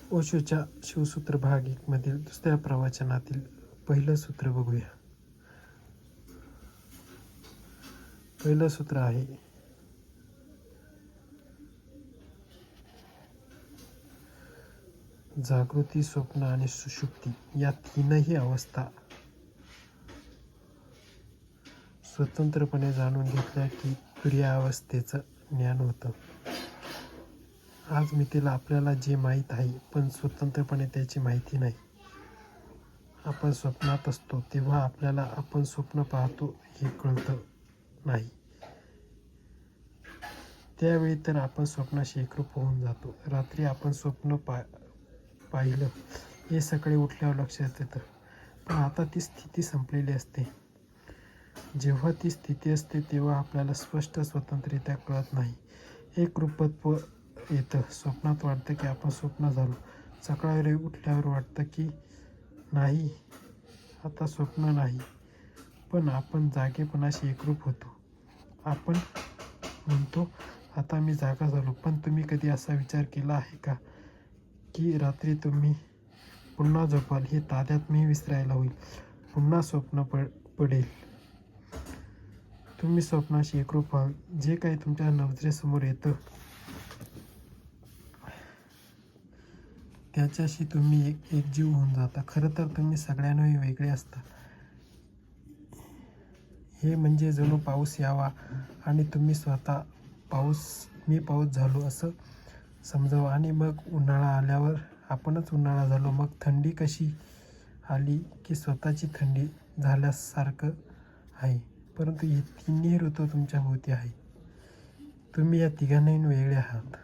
ओशोच्या शिवसूत्र भाग 1 मधील दुसऱ्या प्रवचनातील पहिलं सूत्र बघूया. पहिलं सूत्र आहे, जागृती, स्वप्न आणि सुषुप्ती या तीनही अवस्था स्वतंत्रपणे जाणून घेतल्या की तुर्यावस्थेचं ज्ञान होतं. आज मितीला आपल्याला जे माहीत आहे पण स्वतंत्रपणे त्याची माहिती नाही. आपण स्वप्नात असतो तेव्हा आपल्याला आपण स्वप्न पाहतो हे कळतं नाही. त्यावेळी तर आपण स्वप्नाशी एकरूप होऊन जातो. रात्री आपण स्वप्न पाहिलं हे सकाळी उठल्यावर लक्षात येतं. पण आता ती स्थिती संपलेली असते. जेव्हा ती स्थिती असते तेव्हा आपल्याला स्पष्ट स्वतंत्ररित्या कळत नाही. एक रूपत्व येतं. स्वप्नात वाटतं की आपण स्वप्न झालो. सकाळी उठल्यावर वाटतं की नाही, आता स्वप्न नाही, पण आपण जागेपणाशी एकरूप होतो. आपण म्हणतो आता मी जागा झालो. पण तुम्ही कधी असा विचार केला आहे का की रात्री तुम्ही पुन्हा झोपाल, हे तादात्म्य विसरायला होईल, पुन्हा स्वप्न पडेल, तुम्ही स्वप्नाशी एकरूप व्हाल, जे काही तुमच्या नजरेसमोर येतं त्याच्याशी तुम्ही एकजीव होऊन जाता. खरं तर तुम्ही सगळ्यांनाही वेगळे असता. हे म्हणजे जणू पाऊस यावा आणि तुम्ही स्वतः मी पाऊस झालो असं समजावं आणि मग उन्हाळा आल्यावर आपणच उन्हाळा झालो. मग थंडी कशी आली की स्वतःची थंडी झाल्यासारखं आहे. परंतु हे तिन्ही ऋतू तुमच्या भोवती आहे. तुम्ही या तिघांनाही वेगळे आहात.